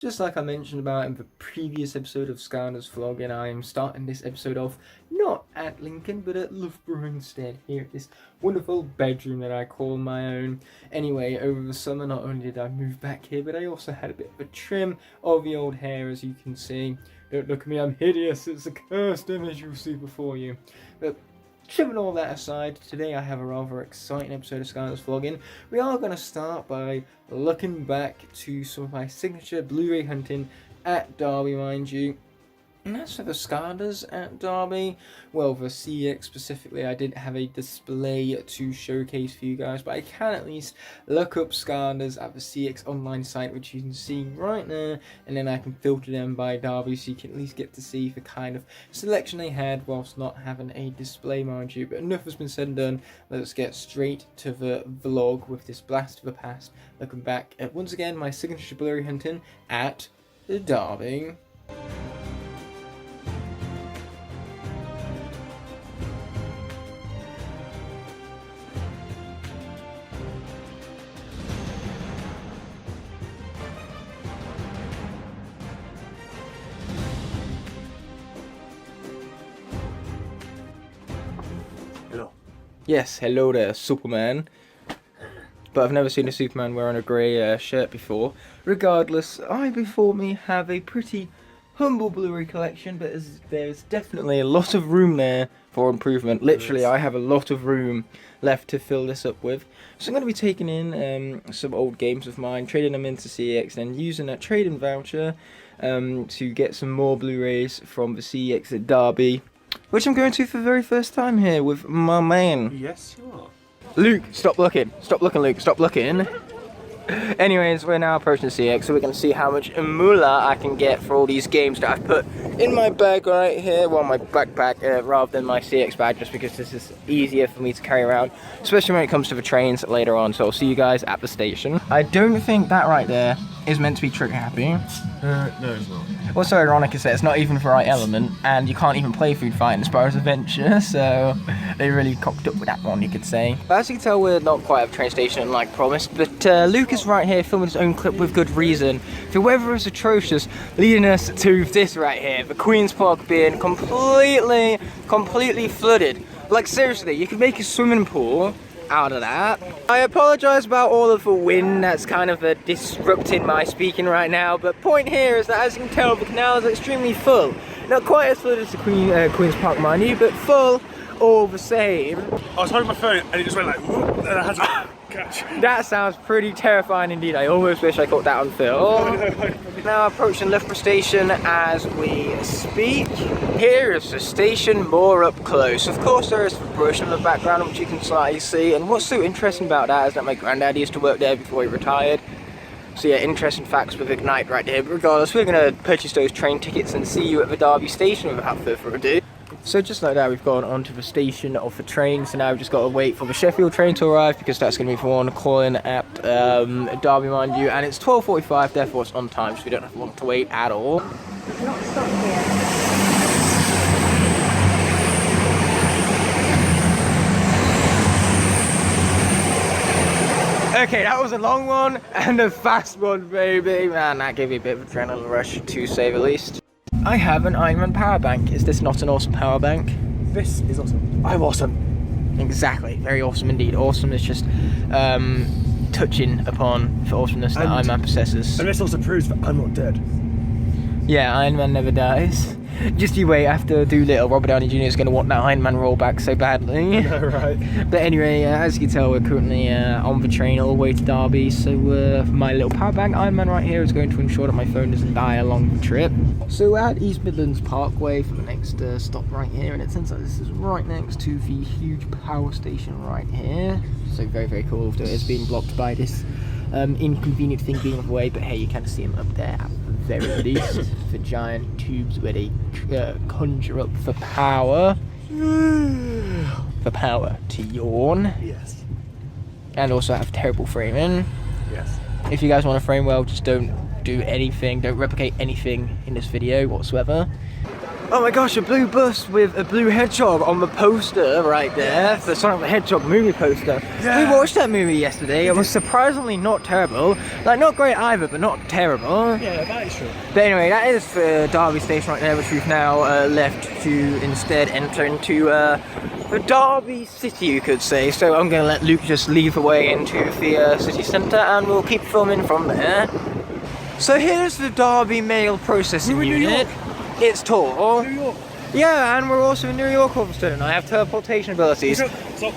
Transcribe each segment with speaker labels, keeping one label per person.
Speaker 1: Just like I mentioned about in the previous episode of Skylanders vlog, and I am starting this episode off not at Lincoln, but at Loughborough instead, here at this wonderful bedroom that I call my own. Anyway, over the summer, not only did I move back here, but I also had a bit of a trim of the old hair, as you can see. Don't look at me, I'm hideous, it's a cursed image you'll see before you. But trimming all that aside, today I have a rather exciting episode of Skylanders vlogging. We are going to start by looking back to some of my signature Blu-ray hunting at Derby, mind you. And as for the Skylanders at Derby, well, the CX specifically, I didn't have a display to showcase for you guys, but I can at least look up Skylanders at the CX online site, which you can see right there, and then I can filter them by Derby, so you can at least get to see the kind of selection they had whilst not having a display, mind you. But enough has been said and done. Let's get straight to the vlog with this blast of the past, looking back at, once again, my signature Blu-ray hunting at Derby. Yes, hello there, Superman. But I've never seen a Superman wearing a grey shirt before. Regardless, I before me have a pretty humble Blu-ray collection, but there's definitely a lot of room there for improvement. Literally, I have a lot of room left to fill this up with. So I'm going to be taking in some old games of mine, trading them into CX, and using a trade-in voucher to get some more Blu-rays from the CX at Derby, which I'm going to for the very first time here with my man.
Speaker 2: Yes, you are.
Speaker 1: Luke, stop looking. Stop looking, Luke. Stop looking. Anyways, we're now approaching the CX, so we're going to see how much moolah I can get for all these games that I've put in my bag right here. Well, my backpack, rather than my CX bag, just because this is easier for me to carry around, especially when it comes to the trains later on. So I'll see you guys at the station. I don't think that right there is meant to be trigger happy.
Speaker 2: No, it's not.
Speaker 1: What's so ironic is that it's not even the right element, and you can't even play Food Fight in Spyro's Adventure, so they really cocked up with that one, you could say. But as you can tell, we're not quite at the train station like promised, but Luke is right here filming his own clip with good reason. The weather is atrocious, leading us to this right here, the Queen's Park being completely flooded. Like seriously, you could make a swimming pool out of that. I apologise about all of the wind that's kind of disrupting my speaking right now, but point here is that, as you can tell, the canal is extremely full. Not quite as full as the Queen's Park, mind you, but full all the same.
Speaker 2: I was holding my phone and it just went like, whoop, and I had to catch.
Speaker 1: That sounds pretty terrifying indeed. I almost wish I caught that on film. Now approaching Loughborough station as we speak. Here is the station more up close. Of course there is the brochure in the background, which you can slightly see, and what's so interesting about that is that my granddad used to work there before he retired. So yeah, interesting facts with Ignite right here. But regardless, we're going to purchase those train tickets and see you at the Derby station without further ado. So just like that, we've gone onto the station of the train, so now we've just got to wait for the Sheffield train to arrive, because that's going to be the one calling at Derby, mind you, and it's 12:45, therefore it's on time, so we don't have long to wait at all.
Speaker 3: Not stop here.
Speaker 1: Okay, that was a long one and a fast one, baby. Man, that gave me a bit of adrenaline rush, to say the least. I have an Iron Man power bank. Is this not an awesome power bank?
Speaker 2: This is awesome.
Speaker 1: I'm awesome. Exactly, very awesome indeed. Awesome is just touching upon the awesomeness that Iron Man possesses.
Speaker 2: And this also proves that I'm not dead.
Speaker 1: Yeah, Iron Man never dies. Just you wait, after Doolittle, Robert Downey Jr. is going to want that Iron Man rollback so badly.
Speaker 2: I know, right?
Speaker 1: But anyway, as you can tell, we're currently on the train all the way to Derby, so my little power bank Iron Man right here is going to ensure that my phone doesn't die along the trip. So we're at East Midlands Parkway for the next stop right here, and it turns out this is right next to the huge power station right here. So very, very cool, although it's being blocked by this inconvenient thing being in the way, but hey, you can see them up there at the very least. The giant tubes where they conjure up the power. The power to yawn.
Speaker 2: Yes.
Speaker 1: And also have terrible framing.
Speaker 2: Yes.
Speaker 1: If you guys want to frame well, just don't do anything, don't replicate anything in this video whatsoever. Oh my gosh, a blue bus with a blue hedgehog on the poster right there. Yes. The Sonic the Hedgehog movie poster. Yeah. We watched that movie yesterday. It was surprisingly not terrible. Like, not great either, but not terrible.
Speaker 2: Yeah, that is true.
Speaker 1: But anyway, that is the Derby station right there, which we've now left to instead enter into the Derby city, you could say. So I'm going to let Luke just lead the way into the city centre, and we'll keep filming from there. So here's the Derby mail processing unit. It's tall.
Speaker 2: New York.
Speaker 1: Yeah, and we're also in New York all of a sudden. I have teleportation abilities.
Speaker 2: Stop.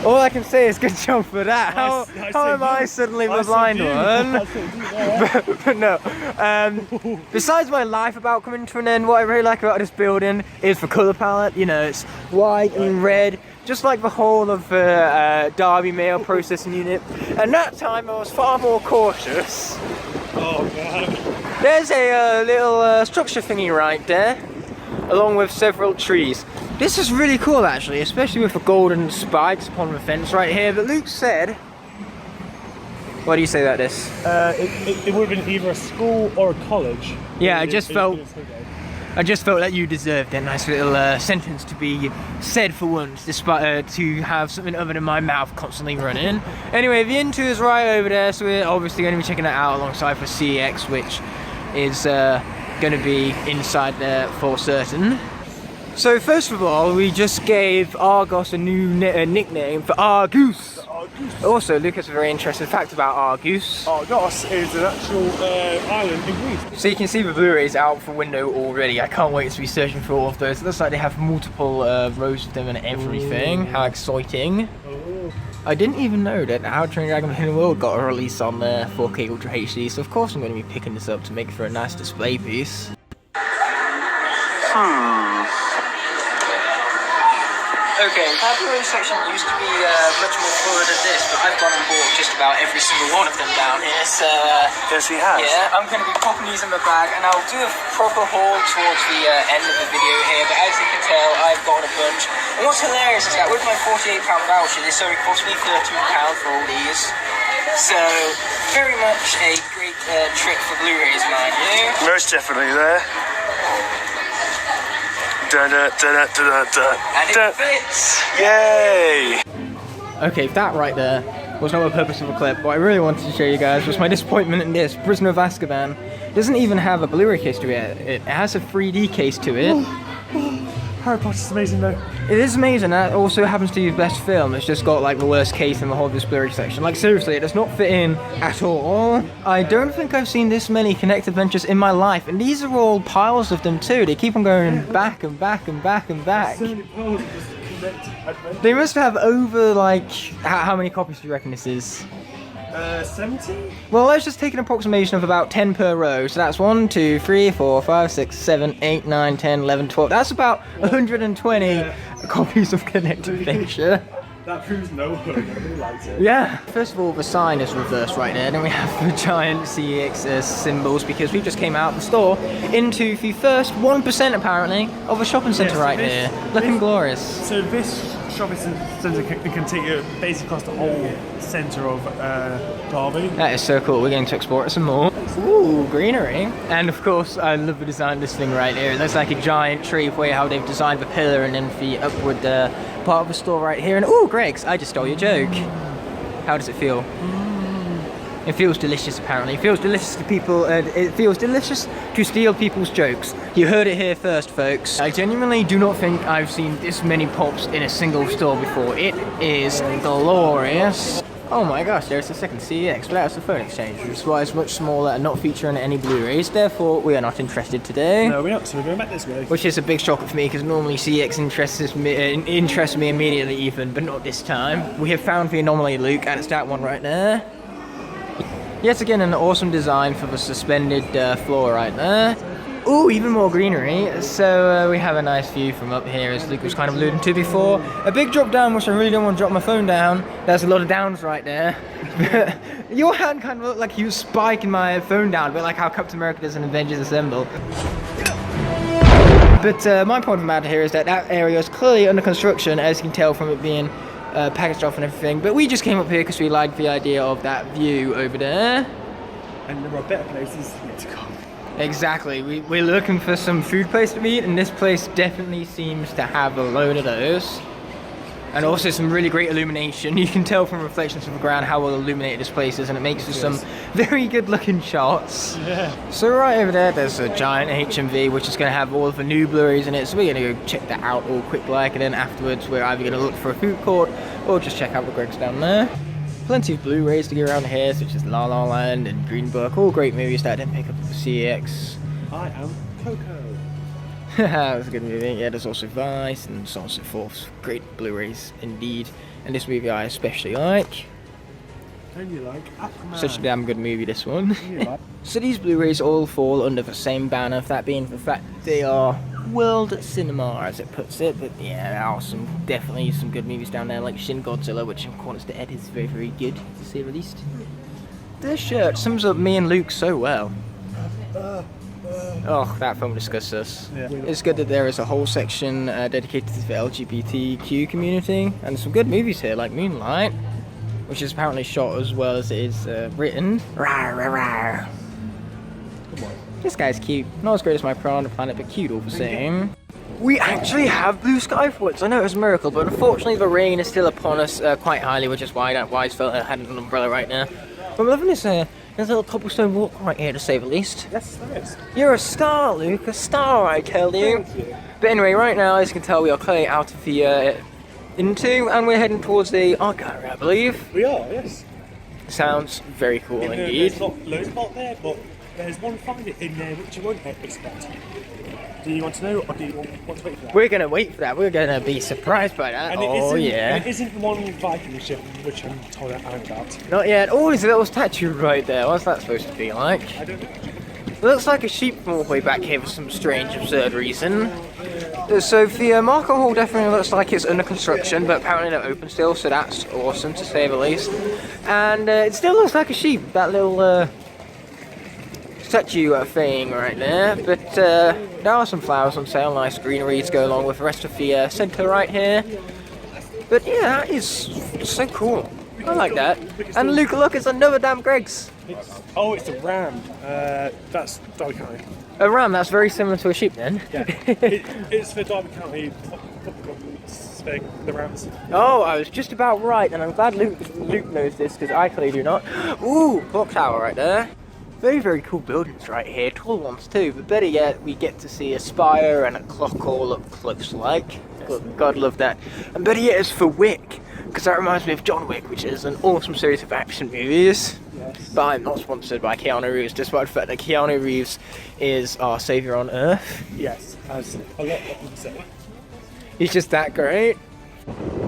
Speaker 1: All I can say is good job for that. How am I suddenly the blind one? but no. Besides my life about coming to an end, what I really like about this building is the colour palette. You know, it's white and red, just like the whole of the Derby mail processing unit. And that time I was far more cautious.
Speaker 2: Oh god.
Speaker 1: There's a little structure thingy right there, along with several trees. This is really cool actually, especially with the golden spikes upon the fence right here. But Luke said, what do you say about this?
Speaker 2: It would have been either a school or a college.
Speaker 1: Yeah, I just felt that you deserved a nice little sentence to be said for once, despite to have something other than my mouth constantly running. Anyway, the N2 is right over there, so we're obviously going to be checking that out alongside the CX, which is going to be inside there for certain. So first of all, we just gave Argos a new nickname for Argus. Also, Luke has a very interesting fact about Argus.
Speaker 2: Argos is an actual island in Greece.
Speaker 1: So you can see the Blu-rays out the window already. I can't wait to be searching for all of those. It looks like they have multiple rows of them and everything. How exciting. I didn't even know that How to Train Your Dragon in the World got a release on 4K Ultra HD, so of course I'm going to be picking this up to make it for a nice display piece. Okay, the Blu-ray section used to be much more fluid than this, but I've gone and bought just about every single one of them down here, so...
Speaker 2: Yes, he has.
Speaker 1: Yeah, I'm going to be popping these in my bag, and I'll do a proper haul towards the end of the video here, but as you can tell, I've got a bunch. And what's hilarious is that with my £48 voucher, this only cost me £13 for all these. So, very much a great trick for Blu-rays, mind you.
Speaker 2: Most definitely there. And
Speaker 1: it fits!
Speaker 2: Yay!
Speaker 1: Okay, that right there was not the purpose of the clip. What I really wanted to show you guys was my disappointment in this. Prisoner of Azkaban doesn't even have a Blu-ray case to it. It has a 3D case to it.
Speaker 2: Harry Potter's amazing though.
Speaker 1: It is amazing. That also happens to be the best film. It's just got like the worst case in the whole of this Blu-ray section. Like seriously, it does not fit in at all. I don't think I've seen this many Kinect adventures in my life, and these are all piles of them too. They keep on going back and back and back and back.
Speaker 2: So many piles of just Kinect adventures.
Speaker 1: They must have over like how many copies do you reckon this is?
Speaker 2: 70?
Speaker 1: Well, let's just take an approximation of about 10 per row. So that's 1, 2, 3, 4, 5, 6, 7, 8, 9, 10, 11, 12. That's about 120 copies of Kinect Adventure.
Speaker 2: That proves no one really likes it.
Speaker 1: Yeah. First of all, the sign is reversed right there. Then we have the giant CX symbols because we just came out of the store into the first 1% apparently of a shopping centre right here. Looking glorious.
Speaker 2: So this shopping centre can take you basically across the whole centre of Derby.
Speaker 1: That is so cool. We're going to explore it some more. Ooh, greenery. And of course, I love the design of this thing right here. It looks like a giant tree, way how they've designed the pillar and then the upward part of the store right here. And ooh, Greg's, I just stole your joke. How does it feel? It feels delicious, apparently. It feels delicious to people, it feels delicious to steal people's jokes. You heard it here first, folks. I genuinely do not think I've seen this many pops in a single store before. It is glorious. Oh my gosh, there's a second CX, but that's a phone exchange, which is why it's much smaller and not featuring any Blu-rays. Therefore, we are not interested today.
Speaker 2: No, we're not, so we're going back this way.
Speaker 1: Which is a big shocker for me, because normally CX interests me immediately even, but not this time. We have found the anomaly, Luke, and it's that one right there. Yet again, an awesome design for the suspended floor right there. Ooh, even more greenery. So we have a nice view from up here, as Luke was kind of alluding to before. A big drop down, which I really don't want to drop my phone down. There's a lot of downs right there. Your hand kind of looked like you were spiking my phone down, a bit like how Captain America does in Avengers Assemble. But my point of the matter here is that that area is clearly under construction, as you can tell from it being packaged off and everything. But we just came up here because we liked the idea of that view over there.
Speaker 2: And there are better places yet to come.
Speaker 1: Exactly. We're looking for some food place to eat, and this place definitely seems to have a load of those. And also some really great illumination. You can tell from reflections of the ground how well illuminated this place is, and it makes for some very good looking shots.
Speaker 2: Yeah.
Speaker 1: So right over there, there's a giant HMV, which is going to have all of the new Blu-rays in it. So we're going to go check that out all quick like, and then afterwards we're either going to look for a food court or just check out the Greg's down there. Plenty of Blu-rays to go around here, such as La La Land and Green Book, all great movies that I didn't pick up at the CEX.
Speaker 2: I am Coco.
Speaker 1: That was a good movie. Yeah, there's also Vice and so on and so forth. Great Blu-rays indeed. And this movie I especially like.
Speaker 2: And you like Aquaman.
Speaker 1: Such a damn good movie, this one.
Speaker 2: You like.
Speaker 1: So these Blu-rays all fall under the same banner, that being the fact that they are world cinema, as it puts it. But yeah, there are definitely some good movies down there, like Shin Godzilla, which in Corners to Ed is very, very good, to say the least. This shirt sums up me and Luke so well. Oh, that film disgusts us.
Speaker 2: Yeah.
Speaker 1: It's good that there is a whole section dedicated to the LGBTQ community, and some good movies here, like Moonlight, which is apparently shot as well as it is written. Rawr, rawr, rawr.
Speaker 2: Come on.
Speaker 1: This guy's cute. Not as great as my Piranha Planet, but cute all the same. We actually have blue sky for it. I know it's a miracle, but unfortunately the rain is still upon us quite highly, which is why that wise fella had an umbrella right now. But I'm loving this little cobblestone walk right here, to say the least.
Speaker 2: Yes, there is.
Speaker 1: You're a star, Luke. A star, I tell you.
Speaker 2: Thank you.
Speaker 1: But anyway, right now, as you can tell, we are clearly out of the into, and we're heading towards the art gallery, I believe.
Speaker 2: We are, yes.
Speaker 1: Sounds very cool indeed.
Speaker 2: There's not loads of art there, but there's one find in there which you won't expect. Do you want to know, or do you want to wait for that?
Speaker 1: We're gonna wait for that. We're gonna be surprised by that.
Speaker 2: And
Speaker 1: oh yeah.
Speaker 2: And it isn't one Viking ship, which I'm told I'm about.
Speaker 1: Not yet. Oh, there's a little statue right there. What's that supposed to be like?
Speaker 2: I don't know.
Speaker 1: It looks like a sheep from all the way back here for some strange, absurd reason. So the market hall definitely looks like it's under construction, but apparently they're open still, so that's awesome to say the least. And it still looks like a sheep, that little statue thing right there. But there are some flowers on sale, nice greenery to go along with the rest of the centre right here. But yeah, that is so cool. I like that. And look, it's another damn Greg's.
Speaker 2: It's a ram. That's Derby County.
Speaker 1: A ram, that's very similar to a sheep then.
Speaker 2: Yeah. It's for Derby County thing, the Rams.
Speaker 1: Oh, I was just about right, and I'm glad Luke knows this, because I clearly do not. Ooh, clock tower right there. Very, very cool buildings right here, tall ones too, but better yet, we get to see a spire and a clock all up close like. God love that. And better yet, it's for Wick, because that reminds me of John Wick, which is an awesome series of action movies.
Speaker 2: Yes.
Speaker 1: But I'm not sponsored by Keanu Reeves, despite the fact that Keanu Reeves is our saviour on Earth.
Speaker 2: Yes, as a lot of people say.
Speaker 1: He's just that great.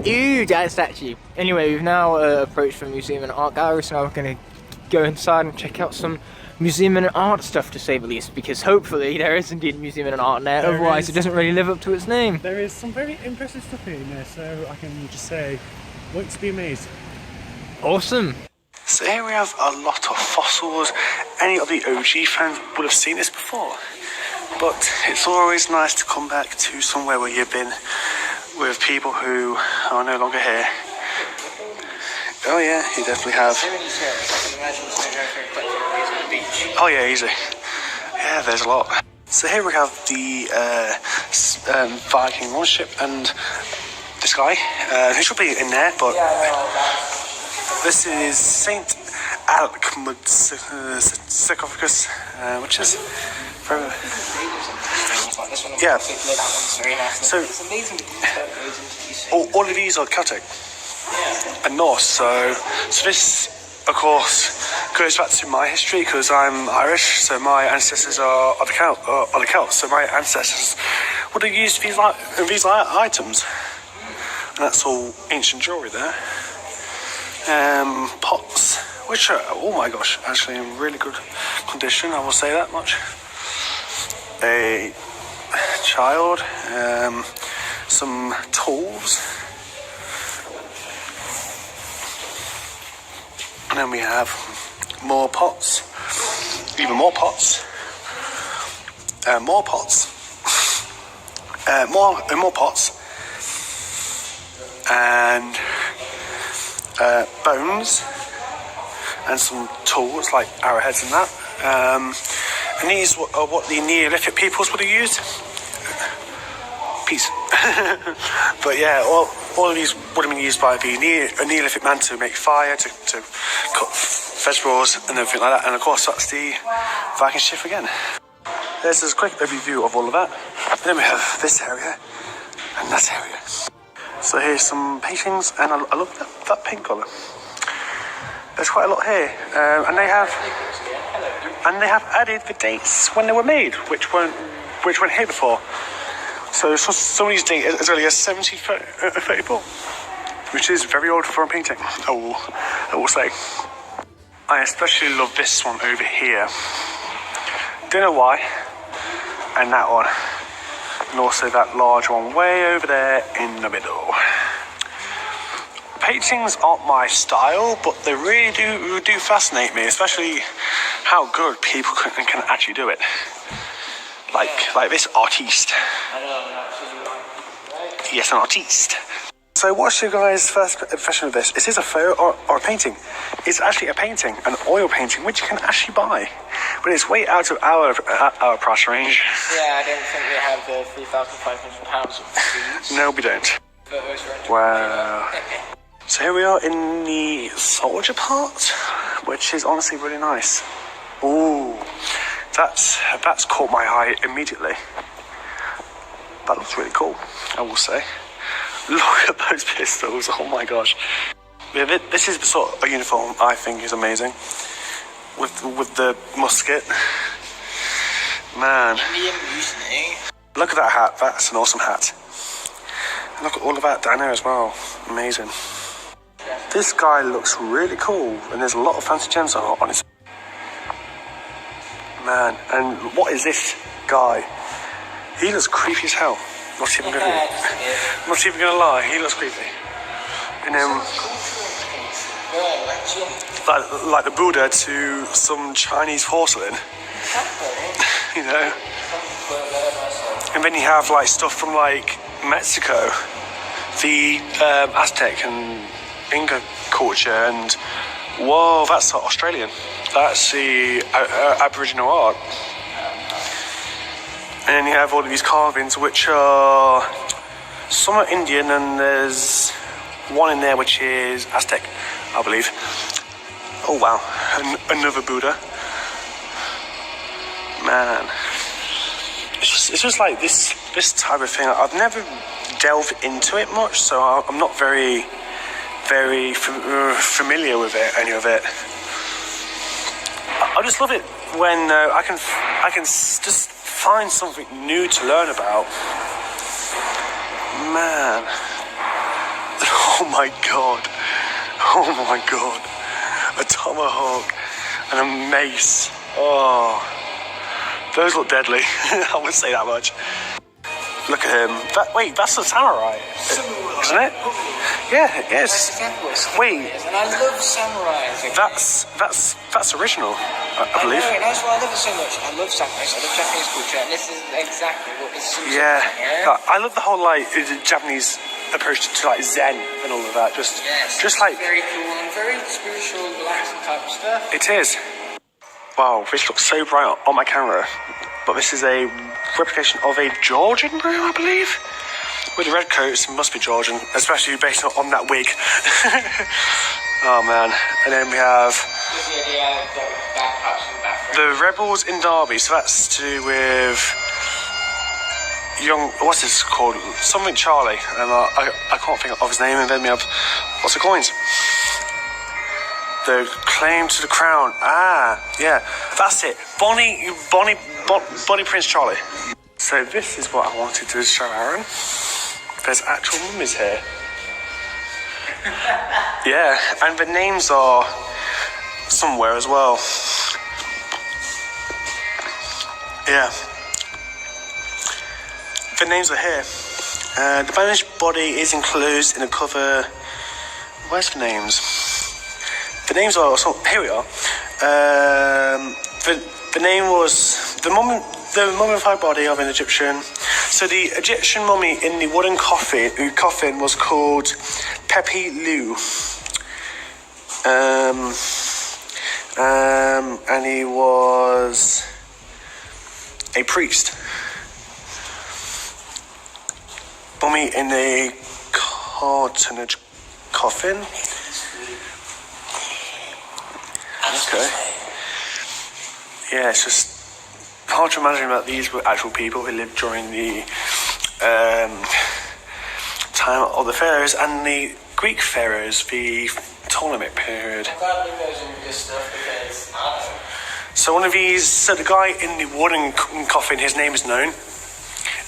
Speaker 1: Ew, giant statue. Anyway, we've now approached the museum and art gallery, so now we're going to go inside and check out some museum and art stuff, to say the least, because hopefully there is indeed a museum and art in there, otherwise it doesn't really live up to its name.
Speaker 2: There is some very impressive stuff in there, so I can just say, wait to be amazed.
Speaker 1: Awesome.
Speaker 3: So here we have a lot of fossils. Any of the OG fans would have seen this before, but it's always nice to come back to somewhere where you've been with people who are no longer here. Oh yeah, you definitely have. Oh yeah, easy. Yeah, there's a lot. So here we have the Viking warship and this guy. He should be in there, but this is Saint Alkmud's sarcophagus, which is very... Yeah. So all of these are Celtic and Norse. So this, of course, goes back to my history because I'm Irish. So my ancestors are the Celts. So my ancestors would have used these items, and that's all ancient jewelry there. Pots, which are, oh my gosh, actually in really good condition, I will say that much. A child, some tools, and then we have more pots, even more pots, more pots, more pots, and bones, and some tools like arrowheads and that. And these are what the Neolithic peoples would have used. Peace. But yeah, all of these would have been used by the Neolithic man to make fire, to cut vegetables and everything like that. And of course, that's the Viking ship again. There's a quick overview of all of that. And then we have this area and that area. So here's some paintings, and I love that paint colour. There's quite a lot here, and they have added the dates when they were made, which weren't here before. So some of these dates as early as 1734, which is very old for a painting. I will say. I especially love this one over here. Don't know why. And that one. And also that large one way over there in the middle. Paintings aren't my style, but they really do fascinate me, especially how good people can actually do it. Like this artiste.
Speaker 1: I know, I'm absolutely right.
Speaker 3: Yes, an artiste. So what's your guys' first impression of this? Is this a photo or a painting? It's actually a painting, an oil painting, which you can actually buy. But it's way out of our price range.
Speaker 1: Yeah, I don't think we have the £3,500 of these.
Speaker 3: No, we don't. Wow. So here we are in the soldier part, which is honestly really nice. Ooh, that's caught my eye immediately. That looks really cool, I will say. Look at those pistols, oh my gosh. Yeah, this is the sort of uniform I think is amazing. With the musket. Man. Look at that hat, that's an awesome hat. And look at all of that down there as well, amazing. This guy looks really cool, and there's a lot of fancy gems on his. Man, and what is this guy? He looks creepy as hell. Not even gonna lie, he looks creepy. And then, like the Buddha to some Chinese porcelain. You know. And then you have like stuff from like Mexico, the Aztec and Inca culture, and whoa, that's Australian. That's the Aboriginal art. And then you have all of these carvings, which are some are Indian, and there's one in there which is Aztec, I believe. Oh wow, another Buddha. Man, it's just like this type of thing. I've never delved into it much, so I'm not very familiar with any of it. I just love it when I can just find something new to learn about. Man, oh my god, a tomahawk and a mace. Oh, those look deadly. I wouldn't say that much. Look at him. That's a samurai, isn't it? Yeah, yes. Wait.
Speaker 1: And I love samurais.
Speaker 3: That's original, I believe.
Speaker 1: I know, that's why I love it so much. I love samurais. I love Japanese culture, and this is exactly what this is.
Speaker 3: Yeah. I love the whole like Japanese approach to like Zen and all of that. Just like
Speaker 1: very cool and very spiritual, relaxing type of stuff.
Speaker 3: It is. Wow, this looks so bright on my camera, but this is a replication of a Georgian brew, I believe. With the red coats, it must be Georgian, especially based on that wig. Oh man, and then we have the Rebels in Derby, so that's to do with what's this called? Something Charlie, and I can't think of his name, and then we have lots of coins. The claim to the crown. Ah, yeah, that's it. Bonnie Prince Charlie. So this is what I wanted to show Aaron. There's actual mummies here. Yeah, and the names are somewhere as well. Yeah. The names are here. The banished body is enclosed in a cover. Where's the names? The names are here we are. The name was the mummified body of an Egyptian. So the Egyptian mummy in the wooden coffin was called Pepe Lu. And he was a priest. Mummy in a cartonnage coffin. Okay. Yeah, it's just hard to imagine that these were actual people who lived during the time of the pharaohs and the Greek pharaohs, the Ptolemaic period.
Speaker 1: I'm glad Luke knows all this stuff because I don't know.
Speaker 3: So one of these, so the guy in the wooden coffin, his name is known.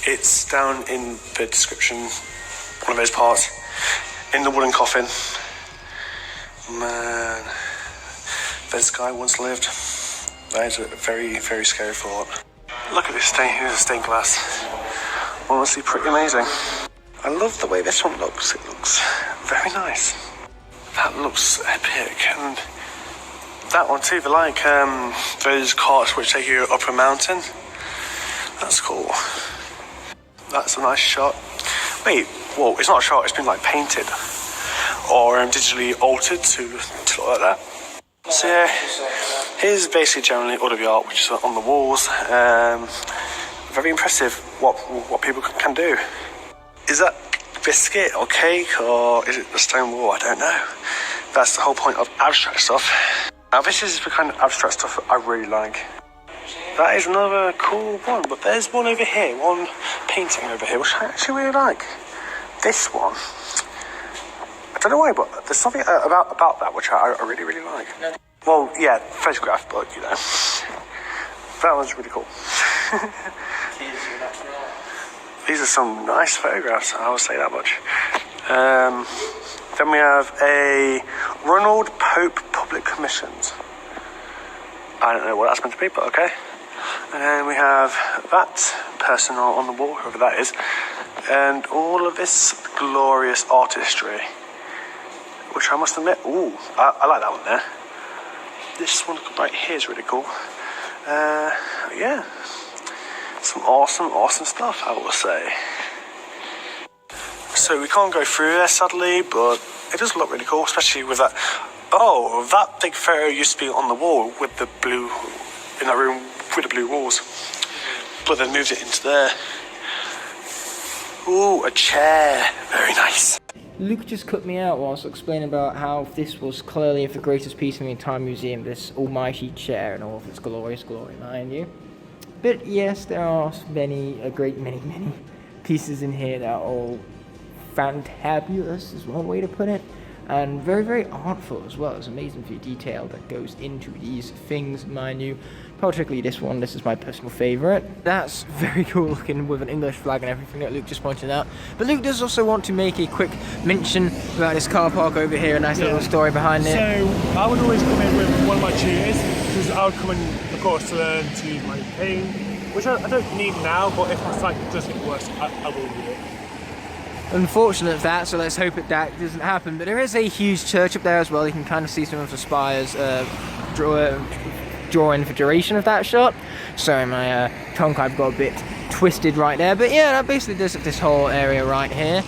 Speaker 3: It's down in the description, one of those parts, in the wooden coffin. Man, this guy once lived. That is a very, very scary thought. Look at this stained glass. Honestly, pretty amazing. I love the way this one looks. It looks very nice. That looks epic, and that one too. Like those carts which take you up a mountain. That's cool. That's a nice shot. Wait, whoa! It's not a shot. It's been like painted or digitally altered to look like that. So yeah, here's basically generally all of the art which is on the walls. Very impressive what people can do. Is that biscuit or cake or is it the stone wall? I don't know. That's the whole point of abstract stuff. Now this is the kind of abstract stuff I really like. That is another cool one, but there's one over here, one painting over here, which I actually really like. This one. I don't know why, but there's something about that which I really, really like. Well, yeah, photograph, but you know. That one's really cool. These are some nice photographs, I will say that much. Then we have a Ronald Pope Public Commissions. I don't know what that's meant to be, but okay. And then we have that person on the wall, whoever that is, and all of this glorious artistry, which I must admit, ooh, I like that one there. This one right here is really cool. Yeah, some awesome stuff, I will say. So we can't go through there sadly, but it does look really cool, especially with that. Oh, that big photo used to be on the wall with the blue, in that room with the blue walls, but they moved it into there. Ooh, a chair, very nice.
Speaker 1: Luke just cut me out whilst explaining about how this was clearly the greatest piece in the entire museum, this almighty chair and all of its glorious glory, mind you. But yes, there are a great many pieces in here that are all fantabulous, is one way to put it, and very, very artful as well. It's amazing the detail that goes into these things, mind you. Particularly this one, this is my personal favourite. That's very cool looking with an English flag and everything that Luke just pointed out. But Luke does also want to make a quick mention about this car park over here, a nice little story behind it.
Speaker 2: So I would always come in with one of my tutors, because I would come in, of course, to learn to use my cane, which I don't need now, but if my sight does get worse, I will do it.
Speaker 1: Unfortunate that, so let's hope that doesn't happen. But there is a huge church up there as well. You can kind of see some of the spires drawing the duration of that shot. Sorry, my tongue I've got a bit twisted right there. But yeah, that basically does this whole area right here.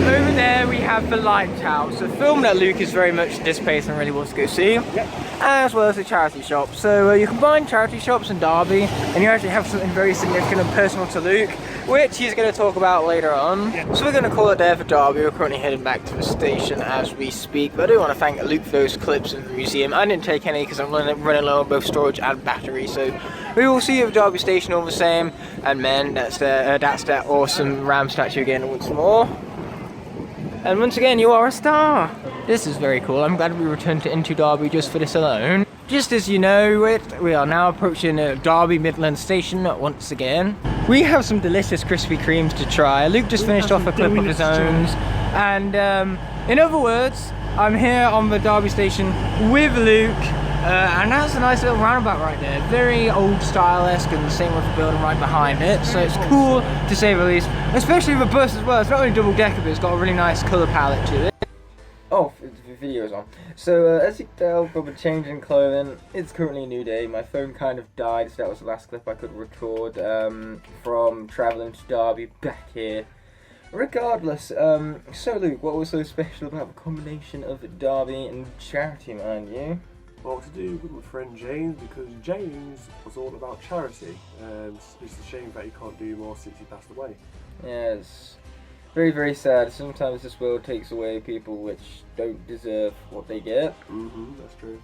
Speaker 1: Over there we have the lighthouse, a film that Luke is very much anticipating and really wants to go see. Yep. As well as a charity shop. So you combine charity shops and Derby, and you actually have something very significant and personal to Luke, which he's going to talk about later on. Yeah. So we're going to call it there for Derby. We're currently heading back to the station as we speak. But I do want to thank Luke for those clips in the museum. I didn't take any because I'm running low on both storage and battery. So we will see you at the Derby station all the same. And man, that's that awesome Ram statue again once more. And once again, you are a star! This is very cool. I'm glad we returned to Into Derby just for this alone. Just as you know it, we are now approaching Derby Midland Station once again. We have some delicious Krispy Kremes to try. Luke just finished off a clip of his own. And in other words, I'm here on the Derby Station with Luke. And that's a nice little roundabout right there. Very old style-esque, and the same with the building right behind it. So it's cool to say the least. Especially the bus as well. It's not only double decker, but it's got a really nice colour palette to it. Oh, the video is on. So as you can tell from the change in clothing, it's currently a new day. My phone kind of died, so that was the last clip I could record from travelling to Derby back here. Regardless, so Luke, what was so special about the combination of Derby and charity, mind you?
Speaker 2: Well, to do with my friend James, because James was all about charity, and it's a shame that he can't do more since he passed away.
Speaker 1: Yeah, it's very, very sad. Sometimes this world takes away people which don't deserve what they get.
Speaker 2: That's true.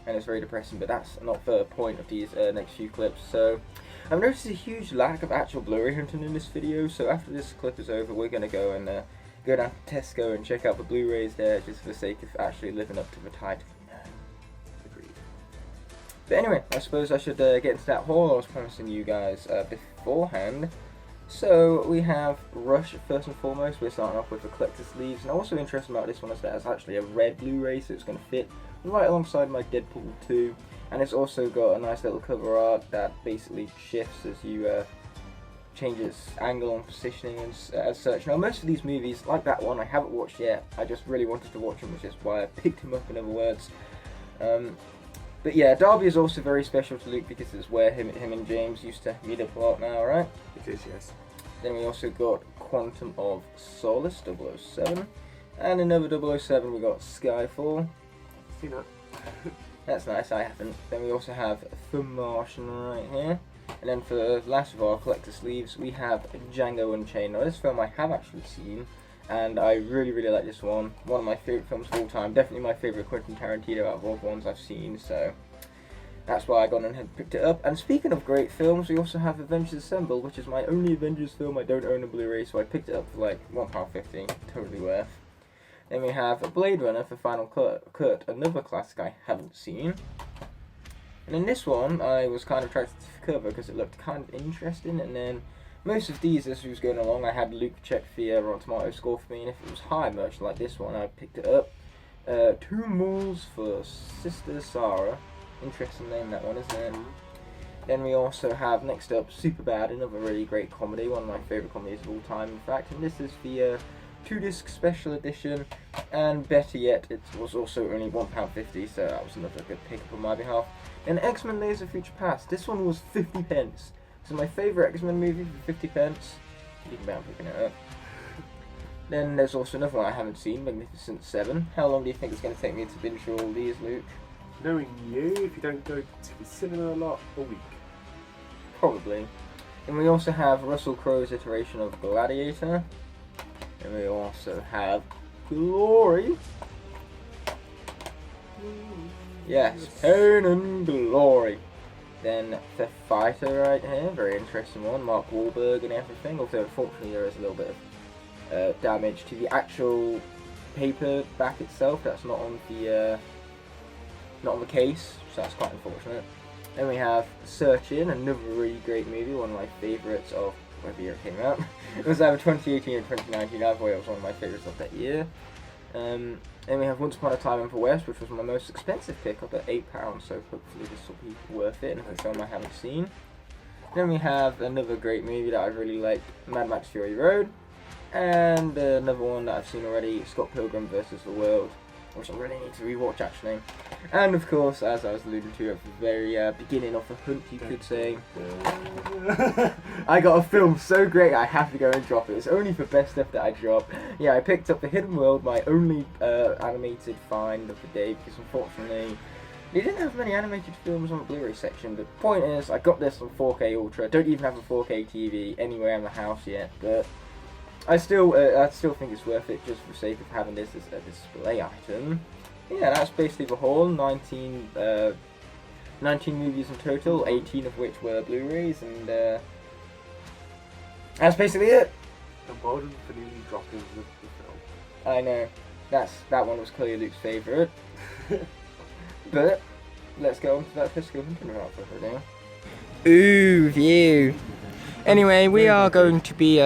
Speaker 1: And it's very depressing, but that's not the point of these next few clips. So, I've noticed a huge lack of actual Blu-ray hunting in this video, so after this clip is over, we're going to go and go down to Tesco and check out the Blu-rays there, just for the sake of actually living up to the title.
Speaker 2: Agreed.
Speaker 1: But anyway, I suppose I should get into that haul I was promising you guys beforehand. So we have Rush first and foremost. We're starting off with the collector's sleeves, and also interesting about this one is that it's actually a red Blu-ray, so it's going to fit right alongside my Deadpool 2, and it's also got a nice little cover art that basically shifts as you change its angle and positioning and as such. Now most of these movies, like that one, I haven't watched yet. I just really wanted to watch them, which is why I picked him up, in other words. But yeah, Derby is also very special to Luke because it's where him and James used to meet up a lot now, right?
Speaker 2: It is, yes.
Speaker 1: Then we also got Quantum of Solace, 007. And another 007, we got Skyfall.
Speaker 2: Seen that.
Speaker 1: That's nice, I haven't. Then we also have The Martian right here. And then for the last of our collector sleeves, we have Django Unchained. Now this film I have actually seen, and I really, really like this one. One of my favourite films of all time. Definitely my favourite Quentin Tarantino out of all the ones I've seen, so that's why I got and had picked it up. And speaking of great films, we also have Avengers Assemble, which is my only Avengers film I don't own a Blu-ray, so I picked it up for like £1.50, totally worth. Then we have Blade Runner for Final Cut, another classic I haven't seen. And in this one, I was kind of attracted to the cover because it looked kind of interesting, and then most of these, as we was going along, I had Luke check the Rotten Tomato score for me, and if it was high, much like this one, I picked it up. 2 moles for Sister Sarah. Interesting name, that one, isn't it? Then we also have, next up, Superbad, another really great comedy, one of my favourite comedies of all time, in fact, and this is the 2-disc special edition, and better yet, it was also only £1.50, so that was another good pick-up on my behalf. And X-Men Days of Future Past, this one was 50 pence. This is my favourite X-Men movie for 50 pence. Even about picking it up. Then there's also another one I haven't seen, Magnificent 7. How long do you think it's going to take me to binge all these, Luke?
Speaker 2: Knowing you, if you don't go to the cinema a lot, a week.
Speaker 1: Probably. And we also have Russell Crowe's iteration of Gladiator. And we also have Glory. Yes, Pain and Glory. Then The Fighter right here, very interesting one, Mark Wahlberg and everything, although unfortunately there is a little bit of damage to the actual paperback itself. That's not on the case, so that's quite unfortunate. Then we have Searching, another really great movie, one of my favourites of whatever year it came out. It was either 2018 or 2019, either way it was one of my favourites of that year. Then we have Once Upon a Time in the West, which was my most expensive pickup at £8, so hopefully this will be worth it, and it's a film I haven't seen. Then we have another great movie that I really liked, Mad Max Fury Road, and another one that I've seen already, Scott Pilgrim vs. the World, which I really need to rewatch actually. And of course, as I was alluding to at the very beginning of the hunt, you could say, I got a film so great I have to go and drop it. It's only the best stuff that I drop. Yeah, I picked up The Hidden World, my only animated find of the day, because unfortunately they didn't have many animated films on the Blu-ray section. But the point is, I got this on 4K Ultra. Don't even have a 4K TV anywhere in the house yet, but I still think it's worth it just for the sake of having this as a display item. Yeah, that's basically the haul. 19 movies in total, 18 of which were Blu-rays, and that's basically it.
Speaker 2: And well done for nearly dropping the film.
Speaker 1: I know, that one was clearly Luke's favourite. But let's get on to that Tesco hunting without further ado. Ooh, view. Anyway, we are going to be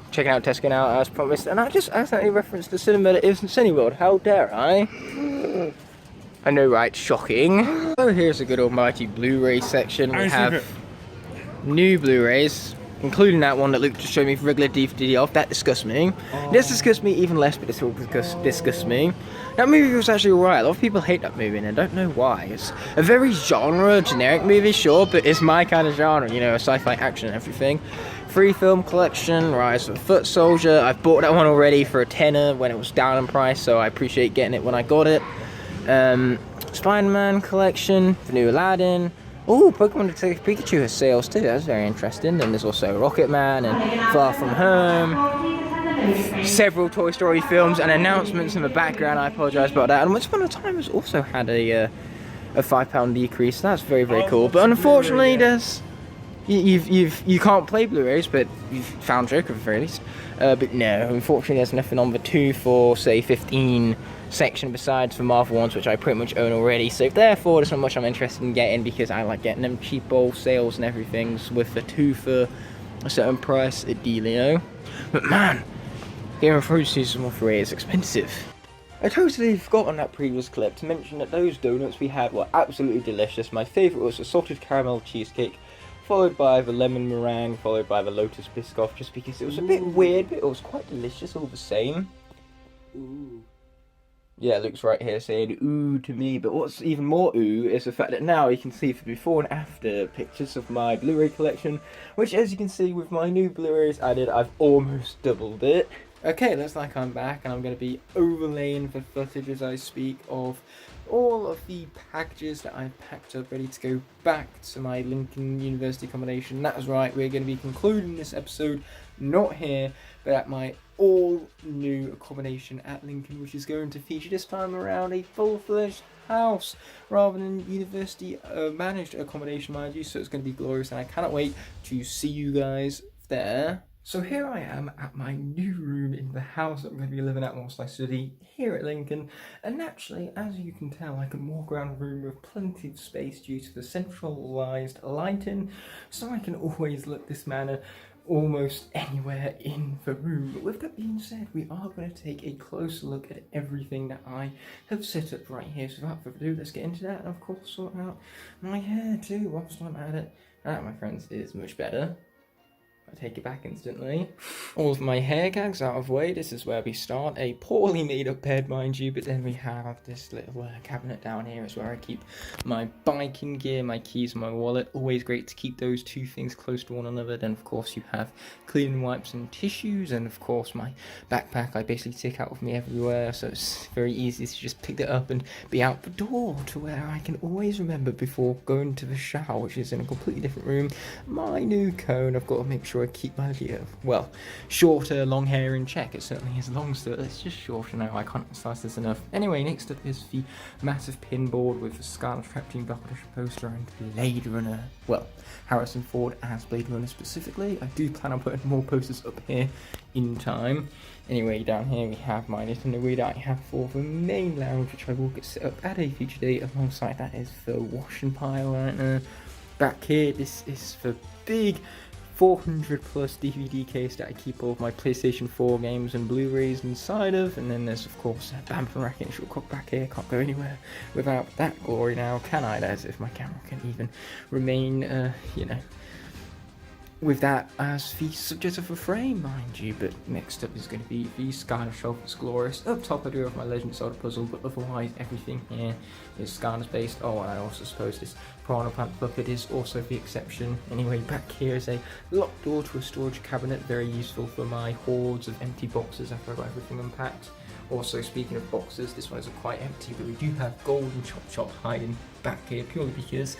Speaker 1: checking out Tesco now, as promised, and I just accidentally referenced the cinema that isn't Cineworld. How dare I? I know, right? Shocking. So here's a good almighty Blu-ray section. We have new Blu-rays, including that one that Luke just showed me for regular DVD of. That disgusts me. This disgusts me even less, but this will disgust me. That movie was actually alright. A lot of people hate that movie, and I don't know why. It's a very generic movie, sure, but it's my kind of genre, you know, sci-fi action and everything. Free film collection, Rise of the Foot Soldier. I've bought that one already for a tenner when it was down in price, so I appreciate getting it when I got it. Spider-Man collection, the new Aladdin. Oh, Pokemon Detective Pikachu has sales too. That's very interesting. And there's also Rocket Man and Far From Home. Several Toy Story films and announcements in the background. I apologise about that. And Once Upon a Time has also had a £5 decrease. That's very, very cool. But unfortunately, there's you can't play Blu-rays, but you've found Joker at the very least. But no, unfortunately, there's nothing on the 2 for say 15 section besides the Marvel ones, which I pretty much own already. So therefore, there's not much I'm interested in getting because I like getting them cheapo sales and everything. So with the 2 for a certain price, a dealio. But man, Game of Thrones Season 3 is expensive. I totally forgot on that previous clip to mention that those donuts we had were absolutely delicious. My favourite was the salted caramel cheesecake, followed by the lemon meringue, followed by the lotus biscoff, just because it was a bit weird, but it was quite delicious all the same. Ooh. Yeah, Luke's right here saying ooh to me, but what's even more ooh is the fact that now you can see the before and after pictures of my Blu-ray collection, which as you can see with my new Blu-rays added, I've almost doubled it. Okay, looks like I'm back and I'm going to be overlaying the footage as I speak of all of the packages that I've packed up ready to go back to my Lincoln University accommodation. That is right, we're going to be concluding this episode not here, but at my all-new accommodation at Lincoln, which is going to feature this time around a full-fledged house rather than university managed accommodation, mind you, so it's going to be glorious and I cannot wait to see you guys there. So here I am at my new room in the house that I'm going to be living at whilst I study here at Lincoln. And naturally, as you can tell, I can walk around the room with plenty of space due to the centralised lighting. So I can always look this manner almost anywhere in the room. But with that being said, we are going to take a closer look at everything that I have set up right here. So without further ado, let's get into that. And of course, sort out my hair too whilst I'm at it. That, my friends, is much better. I take it back instantly. All of my hair gags out of the way. This is where we start. A poorly made up bed, mind you, but then we have this little cabinet down here. Is where I keep my biking gear, my keys, my wallet. Always great to keep those two things close to one another. Then of course you have cleaning wipes and tissues, and of course my backpack I basically take out with me everywhere, so it's very easy to just pick it up and be out the door to where I can always remember before going to the shower, which is in a completely different room. My new cone, I've got to make sure I keep my shorter long hair in check. It certainly is long still, it's just shorter now. I can't emphasize this enough. Anyway, next up is the massive pinboard with the Skylanders Captain Black Edition poster and Blade Runner. Well, Harrison Ford as Blade Runner specifically. I do plan on putting more posters up here in time. Anyway, down here we have my Nintendo Wii that I have for the main lounge, which I will get set up at a future date. Alongside that is the washing pile right now. Back here, this is the big 400 plus DVD case that I keep all of my PlayStation 4 games and Blu-rays inside of, and then there's of course a Bamf and Racket Shortcut back here. Can't go anywhere without that glory now, can I? As if my camera can even remain, with that as the subject of a frame, mind you. But next up is going to be the Skylanders Shelf. It's glorious. Up top I do have my Legend Zelda puzzle, but otherwise everything here is Skylanders based. Oh, and I also suppose this Piranha Plant bucket is also the exception. Anyway, back here is a locked door to a storage cabinet, very useful for my hordes of empty boxes after I got everything unpacked. Also, speaking of boxes, this one isn't quite empty, but we do have Golden Chop hiding back here purely because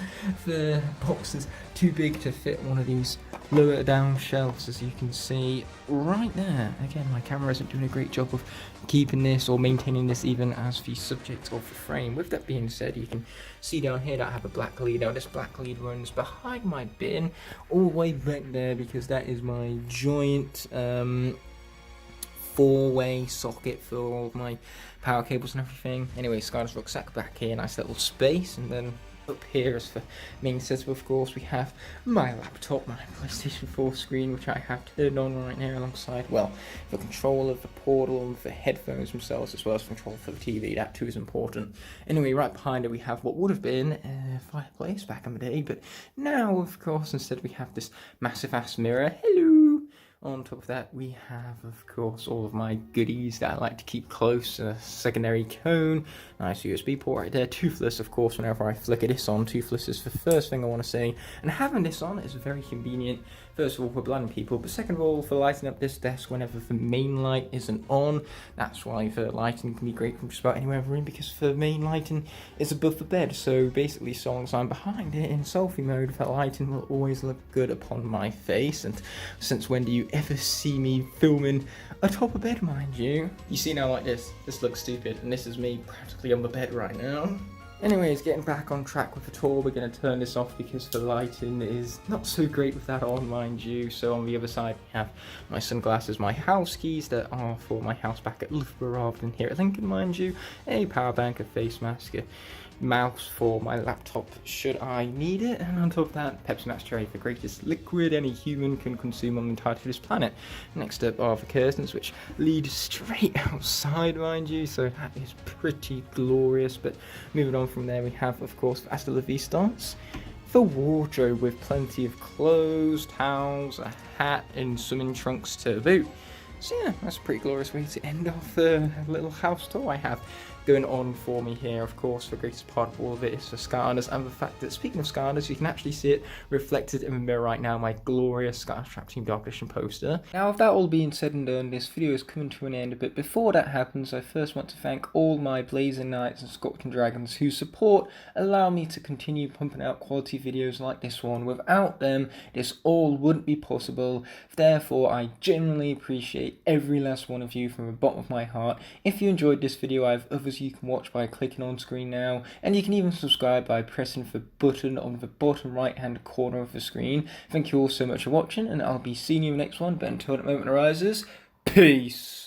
Speaker 1: the box is too big to fit one of these lower down shelves, as you can see right there. Again, my camera isn't doing a great job of keeping this or maintaining this even as the subject of the frame. With that being said, you can see down here that I have a black lead. Now this black lead runs behind my bin all the way back there because that is my joint four-way socket for all of my power cables and everything. Anyway, Skylanders rucksack back here, nice little space, and then up here is for main setup. Of course, we have my laptop, my PlayStation 4 screen, which I have turned on right now alongside, well, the control of the portal and the headphones themselves, as well as control for the TV. That too is important. Anyway, right behind it we have what would have been a fireplace back in the day, but now, of course, instead we have this massive ass mirror. Hello! On top of that, we have, of course, all of my goodies that I like to keep close. A secondary cone, nice USB port right there. Toothless, of course, whenever I flicker this on. Toothless is the first thing I want to say. And having this on is very convenient. First of all, for blind people, but second of all, for lighting up this desk whenever the main light isn't on. That's why the lighting can be great from just about anywhere in the room, because the main lighting is above the bed. So basically, so long as I'm behind it in selfie mode, the lighting will always look good upon my face. And since when do you ever see me filming atop a bed, mind you? You see now like this looks stupid, and this is me practically on the bed right now. Anyways, getting back on track with the tour, we're going to turn this off because the lighting is not so great with that on, mind you. So on the other side we have my sunglasses, my house keys that are for my house back at Loughborough rather than here at Lincoln, mind you, a power bank, a face mask, a mouse for my laptop should I need it, and on top of that, Pepsi Max Cherry, the greatest liquid any human can consume on the entirety of this planet. Next up are the curtains, which lead straight outside, mind you, so that is pretty glorious. But moving on from there, we have, of course, Hasta la Vista, the wardrobe with plenty of clothes, towels, a hat, and swimming trunks to boot. So yeah, that's a pretty glorious way to end off the little house tour I have going on for me here. Of course, the greatest part of all of it is the Skylanders, and the fact that, speaking of Skylanders, you can actually see it reflected in the mirror right now, my glorious Skylanders Trap Team Dark Edition poster. Now, with that all being said and done, this video is coming to an end, but before that happens, I first want to thank all my Blazing Knights and Scorpion Dragons whose support allow me to continue pumping out quality videos like this one. Without them, this all wouldn't be possible. Therefore, I genuinely appreciate every last one of you from the bottom of my heart. If you enjoyed this video, I have others you can watch by clicking on screen now, and you can even subscribe by pressing the button on the bottom right hand corner of the screen. Thank you all so much for watching, and I'll be seeing you in the next one, but until that moment arises, peace!